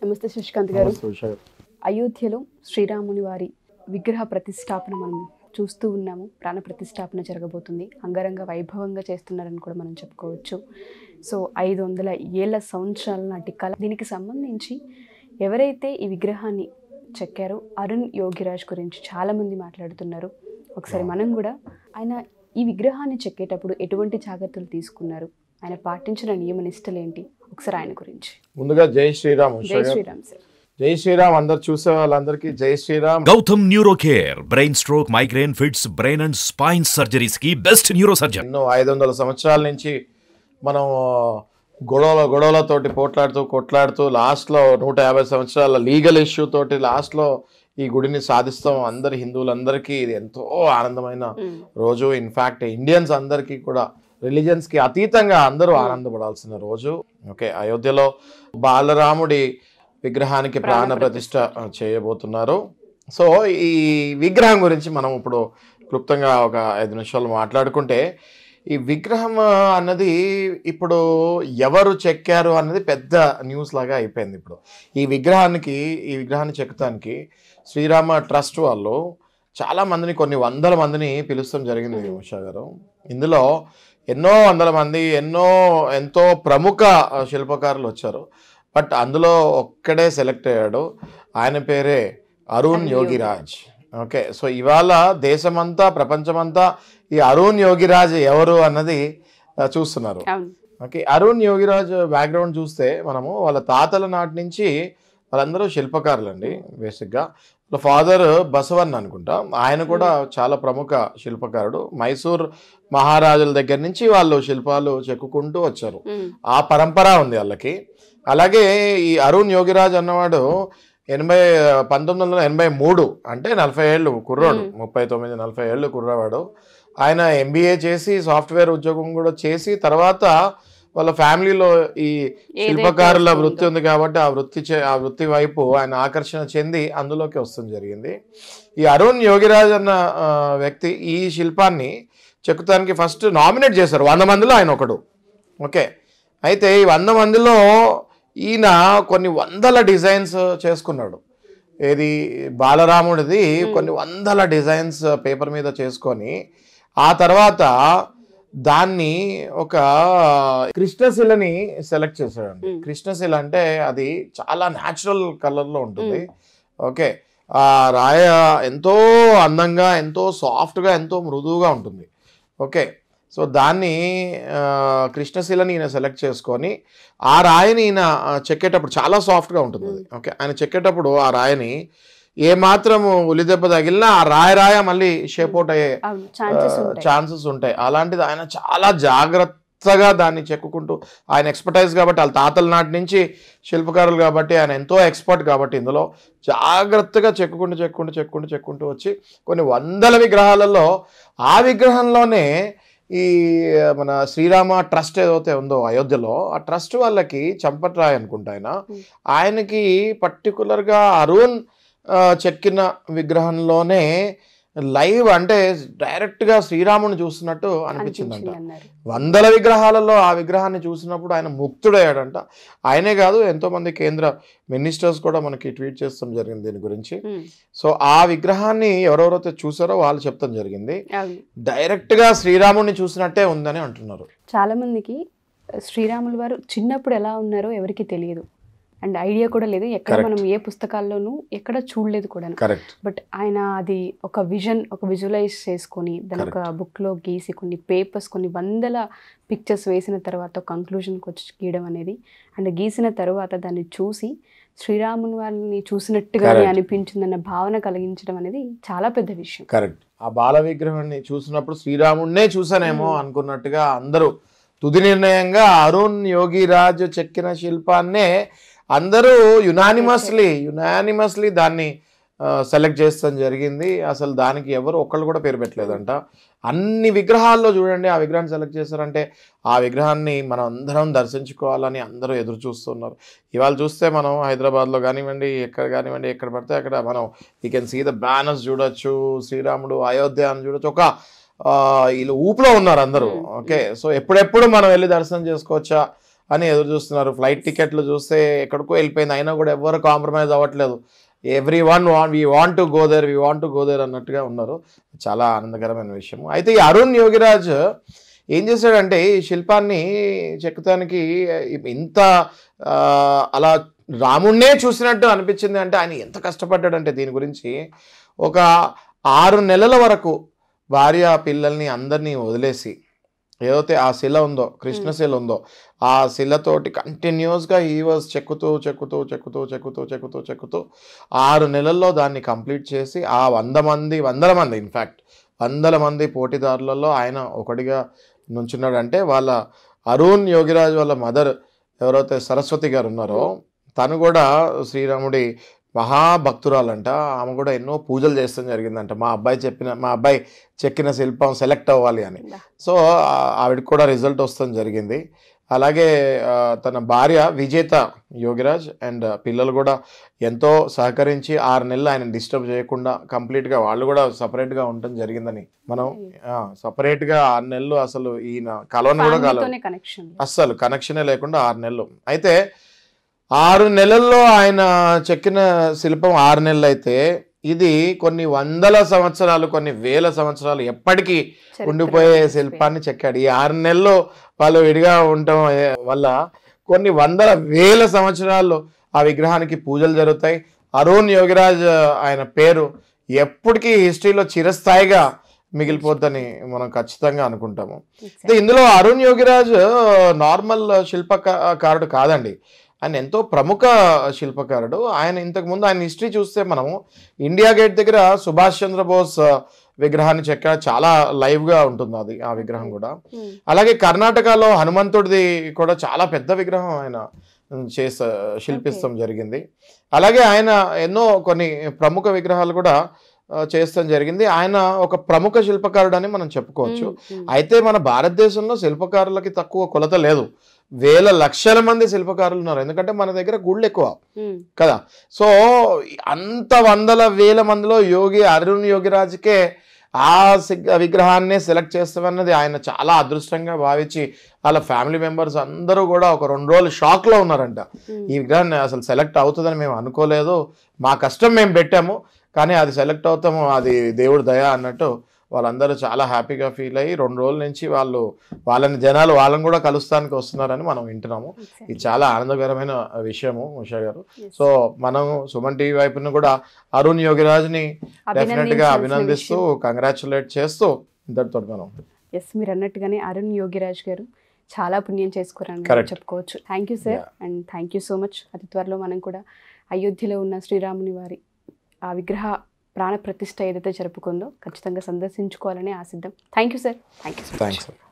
నమస్తే శశికాంత్ గారు. అయోధ్యలో శ్రీరాముని వారి విగ్రహ ప్రతిష్టాపన మనం చూస్తూ ఉన్నాము. ప్రాణ ప్రతిష్టాపన జరగబోతుంది. అంగరంగ వైభవంగా చేస్తున్నారని కూడా మనం చెప్పుకోవచ్చు. సో 500 ఏళ్ల సంవత్సరాల నాటి కళ. దీనికి సంబంధించి ఎవరైతే ఈ విగ్రహాన్ని చెక్కారో అరుణ్ యోగిరాజ్ గురించి చాలామంది మాట్లాడుతున్నారు. ఒకసారి మనం కూడా ఆయన ఈ విగ్రహాన్ని చెక్కేటప్పుడు ఎటువంటి జాగ్రత్తలు తీసుకున్నారు, ఆయన పాటించిన నియమ నిష్టలు ఏంటి, ఒకసారి ఆయన గురించి. ముందుగా జై శ్రీరామ్. జై శ్రీరామ్ సార్. జై శ్రీరామ్. అందరు చూసే వాళ్ళందరికీ జై Shri Ram. Gautam neuro care brain stroke, migraine, fits, brain and spine surgeries కి బెస్ట్ న్యూరో సర్జన్. ఎన్నో 500 సంవత్సరాల నుంచి మనం గొడవలతోటి కొట్లాడుతూ లాస్ట్లో 150 సంవత్సరాల లీగల్ ఇష్యూ తోటి లాస్ట్లో ఈ గుడిని సాధిస్తాం. అందరి హిందువులందరికీ ఇది ఎంతో ఆనందమైన రోజు. ఇన్ఫ్యాక్ట్ ఇండియన్స్ అందరికీ కూడా, రిలీజియన్స్కి అతీతంగా అందరూ ఆనందపడాల్సిన రోజు. ఓకే, అయోధ్యలో బాలరాముడి విగ్రహానికి ప్రాణ ప్రతిష్ఠ చేయబోతున్నారు. సో ఈ విగ్రహం గురించి మనం ఇప్పుడు క్లుప్తంగా ఒక 5 నిమిషాలు మాట్లాడుకుంటే, ఈ విగ్రహం అన్నది ఇప్పుడు ఎవరు చెక్కారు అన్నది పెద్ద న్యూస్ లాగా అయిపోయింది. ఇప్పుడు ఈ విగ్రహాన్ని చెక్కడానికి శ్రీరామ ట్రస్ట్ వాళ్ళు చాలా మందిని, కొన్ని వందల మందిని పిలుస్తాం జరిగింది ఉషా గారు. ఇందులో ఎన్నో వందల మంది, ఎంతో ప్రముఖ శిల్పకారులు వచ్చారు. బట్ అందులో ఒక్కడే సెలెక్ట్ అయ్యాడు. ఆయన పేరే అరుణ్ యోగిరాజ్. ఓకే, సో ఇవాళ దేశమంతా, ప్రపంచమంతా ఈ అరుణ్ యోగిరాజ్ ఎవరు అన్నది చూస్తున్నారు. ఓకే, అరుణ్ యోగిరాజ్ బ్యాక్గ్రౌండ్ చూస్తే మనము వాళ్ళ తాతల నాటి నుంచి వాళ్ళందరూ శిల్పకారులు అండి. బేసిక్గా వాళ్ళ ఫాదర్ బసవన్ అనుకుంటా, ఆయన కూడా చాలా ప్రముఖ శిల్పకారుడు. మైసూర్ మహారాజుల దగ్గర నుంచి వాళ్ళు శిల్పాలు చెక్కుకుంటూ వచ్చారు. ఆ పరంపర ఉంది వాళ్ళకి. అలాగే ఈ అరుణ్ యోగిరాజ్ అన్నవాడు 1983, అంటే 40 ఏళ్ళు కుర్రాడు, 39-40 ఏళ్ళు కుర్రవాడు. ఆయన MBA చేసి సాఫ్ట్వేర్ ఉద్యోగం కూడా చేసి, తర్వాత వాళ్ళ ఫ్యామిలీలో ఈ శిల్పకారుల వృత్తి ఉంది కాబట్టి ఆ వృత్తి వైపు ఆయన ఆకర్షణ చెంది అందులోకి వస్తుంది జరిగింది. ఈ అరుణ్ యోగిరాజ్ అన్న వ్యక్తి ఈ శిల్పాన్ని చెక్కుతానికి ఫస్ట్ నామినేట్ చేశారు. 100 మందిలో ఆయన ఒకడు. ఓకే, అయితే ఈ 100 మందిలో ఈయన కొన్ని వందల డిజైన్స్ చేసుకున్నాడు. ఏది బాలరాముడిది కొన్ని వందల డిజైన్స్ పేపర్ మీద చేసుకొని, ఆ తర్వాత దాన్ని ఒక కృష్ణశిలని సెలెక్ట్ చేశాడండి. కృష్ణశిల అంటే అది చాలా న్యాచురల్ కలర్లో ఉంటుంది. ఓకే, ఆ రాయ ఎంతో అందంగా, ఎంతో సాఫ్ట్గా, ఎంతో మృదువుగా ఉంటుంది. ఓకే, సో దాన్ని కృష్ణశిలని ఈయన సెలెక్ట్ చేసుకొని, ఆ రాయిని ఈయన చెక్కేటప్పుడు చాలా సాఫ్ట్గా ఉంటుంది అది. ఓకే, ఆయన చెక్కేటప్పుడు ఆ రాయిని ఏమాత్రము ఉలిదెబ్బ తగిలినా ఆ రాయ మళ్ళీ షేప్ అవుట్ అయ్యే ఛాన్సెస్ ఉంటాయి. అలాంటిది ఆయన చాలా జాగ్రత్తగా దాన్ని చెక్కుకుంటూ, ఆయన ఎక్స్పర్టైజ్ కాబట్టి, వాళ్ళ తాతల నాటి నుంచి శిల్పకారులు కాబట్టి, ఆయన ఎంతో ఎక్స్పర్ట్ కాబట్టి ఇందులో జాగ్రత్తగా చెక్కుంటూ వచ్చి కొన్ని వందల విగ్రహాలలో, ఆ విగ్రహంలోనే ఈ మన శ్రీరామ ట్రస్ట్ ఏదైతే ఉందో అయోధ్యలో, ఆ ట్రస్ట్ వాళ్ళకి చంపట్రాయ్ అనుకుంటా ఆయనకి పర్టికులర్గా అరుణ్ చెక్కిన విగ్రహంలోనే లైవ్, అంటే డైరెక్ట్గా శ్రీరాముని చూస్తున్నట్టు అనిపించిందంట. వందల విగ్రహాలలో ఆ విగ్రహాన్ని చూసినప్పుడు ఆయన ముక్తుడయ్యాడంట. ఆయనే కాదు, ఎంతోమంది కేంద్ర మినిస్టర్స్ కూడా మనకి ట్వీట్ చేస్తాం జరిగింది దీని గురించి. సో ఆ విగ్రహాన్ని ఎవరెవరైతే చూసారో వాళ్ళు చెప్తాం జరిగింది, డైరెక్ట్గా శ్రీరాముని చూసినట్టే ఉందని అంటున్నారు. చాలా మందికి శ్రీరాములు వారు చిన్నప్పుడు ఎలా ఉన్నారో ఎవరికి తెలియదు, అండ్ ఐడియా కూడా లేదు. ఎక్కడ మనం ఏ పుస్తకాల్లోనూ ఎక్కడ చూడలేదు కూడా. బట్ ఆయన అది ఒక విజువలైజ్ చేసుకొని దాని ఒక బుక్లో గీసి, కొన్ని పేపర్స్, కొన్ని వందల పిక్చర్స్ వేసిన తర్వాత కంక్లూజన్కి వచ్చి గీయడం అనేది, అండ్ గీసిన తర్వాత దాన్ని చూసి శ్రీరాముని వారిని చూసినట్టుగానే అనిపించిందన్న భావన కలిగించడం అనేది చాలా పెద్ద విషయం. కరెక్ట్. ఆ బాల విగ్రహాన్ని చూసినప్పుడు శ్రీరాముడినే చూసానేమో అనుకున్నట్టుగా అందరూ తుది నిర్ణయంగా అరుణ్ యోగిరాజ్ చెక్కిన శిల్పాన్నే అందరూ యునానిమస్లీ దాన్ని సెలెక్ట్ చేస్తాం జరిగింది. అసలు దానికి ఎవరు ఒక్కళ్ళు కూడా పేరు పెట్టలేదంట. అన్ని విగ్రహాల్లో చూడండి, ఆ విగ్రహాన్ని సెలెక్ట్ చేశారంటే ఆ విగ్రహాన్ని మనం అందరం దర్శించుకోవాలని అందరూ ఎదురు చూస్తున్నారు. ఇవాళ చూస్తే మనం హైదరాబాద్లో కానివ్వండి, ఎక్కడ పడితే అక్కడ మనం you can see the banners చూడొచ్చు, శ్రీరాముడు అయోధ్య అని చూడొచ్చు. ఒక వీళ్ళు ఊపులో ఉన్నారు అందరూ. ఓకే, సో ఎప్పుడెప్పుడు మనం వెళ్ళి దర్శనం చేసుకోవచ్చా అని ఎదురు చూస్తున్నారు. ఫ్లైట్ టికెట్లు చూస్తే ఎక్కడికో వెళ్ళిపోయింది, అయినా కూడా ఎవరు కాంప్రమైజ్ అవ్వట్లేదు. We want to go there అన్నట్టుగా ఉన్నారు. చాలా ఆనందకరమైన విషయం. అయితే ఈ అరుణ్ యోగిరాజ్ ఏం చేశాడంటే ఈ శిల్పాన్ని చెక్కడానికి ఇంత అలా రాముణ్ణే చూసినట్టు అనిపించింది. అంటే ఆయన ఎంత కష్టపడ్డాడంటే దీని గురించి ఒక 6 నెలల వరకు భార్య పిల్లల్ని అందరినీ వదిలేసి ఏదైతే ఆ శిల ఉందో, కృష్ణశిల ఉందో, ఆ శిలతోటి కంటిన్యూస్గా ఈ వాజ్ చెక్కుతూ 6 నెలల్లో దాన్ని కంప్లీట్ చేసి ఆ వందల మంది ఇన్ఫ్యాక్ట్ 100 మంది పోటీదారులలో ఆయన ఒకటిగా నుంచున్నాడంటే వాళ్ళ అరుణ్ యోగిరాజ్ వాళ్ళ మదర్ ఎవరైతే సరస్వతి గారు ఉన్నారో తను కూడా శ్రీరాముడి మహాభక్తురాలంట. ఆమె కూడా ఎన్నో పూజలు చేస్తాం జరిగిందంట మా అబ్బాయి చెక్కిన శిల్పం సెలెక్ట్ అవ్వాలి అని. సో ఆవిడకి కూడా రిజల్ట్ వస్తాం జరిగింది. అలాగే తన భార్య విజేత యోగిరాజ్ అండ్ పిల్లలు కూడా ఎంతో సహకరించి 6 నెలలు ఆయన డిస్టర్బ్ చేయకుండా కంప్లీట్గా వాళ్ళు కూడా సపరేట్గా ఉండటం జరిగిందని మనం సపరేట్గా 6 నెలలు అసలు ఈయన కలవని కూడా అస్సలు కనెక్షనే లేకుండా 6 నెలలు. అయితే 6 నెలల్లో ఆయన చెక్కిన శిల్పం 6 నెలలు అయితే ఇది కొన్ని వందల సంవత్సరాలు కొన్ని వేల సంవత్సరాలు ఎప్పటికీ ఉండిపోయే శిల్పాన్ని చెక్కాడు. ఈ 6 నెలల్లో వాళ్ళు విడిగా ఉండటం వల్ల కొన్ని వందల వేల సంవత్సరాలు ఆ విగ్రహానికి పూజలు జరుగుతాయి. అరుణ్ యోగిరాజ్ ఆయన పేరు ఎప్పటికీ హిస్టరీలో చిరస్థాయిగా మిగిలిపోద్దని మనం ఖచ్చితంగా అనుకుంటాము. ఇందులో అరుణ్ యోగిరాజ్ నార్మల్ శిల్పకారుడు కాదండి, ఆయన ఎంతో ప్రముఖ శిల్పకారుడు. ఆయన ఇంతకుముందు ఆయన హిస్టరీ చూస్తే మనము ఇండియా గేట్ దగ్గర సుభాష్ చంద్రబోస్ విగ్రహాన్ని చెక్క చాలా లైవ్గా ఉంటుంది అది ఆ విగ్రహం కూడా. అలాగే కర్ణాటకలో హనుమంతుడిది కూడా చాలా పెద్ద విగ్రహం ఆయన శిల్పిస్తాం జరిగింది. అలాగే ఆయన ఎన్నో కొన్ని ప్రముఖ విగ్రహాలు కూడా చేస్తాం జరిగింది. ఆయన ఒక ప్రముఖ శిల్పకారుడు అని మనం చెప్పుకోవచ్చు. అయితే మన భారతదేశంలో శిల్పకారులకి తక్కువ కొలత లేదు, వేల లక్షల మంది శిల్పకారులు ఉన్నారు. ఎందుకంటే మన దగ్గర గుళ్ళు ఎక్కువ కదా. సో అంత వందల వేల మందిలో అరుణ్ యోగిరాజ్కే ఆ విగ్రహాన్ని సెలెక్ట్ చేస్తామన్నది ఆయన చాలా అదృష్టంగా భావించి వాళ్ళ ఫ్యామిలీ మెంబర్స్ అందరూ కూడా ఒక 2 రోజులు షాక్లో ఉన్నారంట. ఈ విగ్రహాన్ని అసలు సెలెక్ట్ అవుతుందని మేము అనుకోలేదు, మా కష్టం మేము పెట్టాము, కానీ అది సెలెక్ట్ అవుతాము అది దేవుడి దయ అన్నట్టు వాళ్ళందరూ చాలా హ్యాపీగా ఫీల్ అయ్యి 2 రోజుల నుంచి వాళ్ళని కూడా కలుస్తానికి వస్తున్నారని మనం వింటున్నాము. ఇది చాలా ఆనందకరమైన విషయము ఉషా గారు. సో మనం సుమన్ టీవీ వైపును కూడా అరుణ్ యోగిరాజ్ని డెఫినెట్గా అభినందిస్తూ కంగ్రాచులేట్ చేస్తూ ఇంతటితో మనం మీరు అన్నట్టుగానే అరుణ్ యోగిరాజ్ గారు చాలా పుణ్యం చేసుకోరని చెప్పుకోవచ్చు. Thank you sir and thank you so much. అతి త్వరలో మనం కూడా అయోధ్యలో ఉన్న శ్రీరాముని వారి ఆ విగ్రహ ప్రాణ ప్రతిష్ఠ ఏదైతే జరుపుకుందో ఖచ్చితంగా సందర్శించుకోవాలని ఆశిద్దాం. Thank you sir. Thank you so much.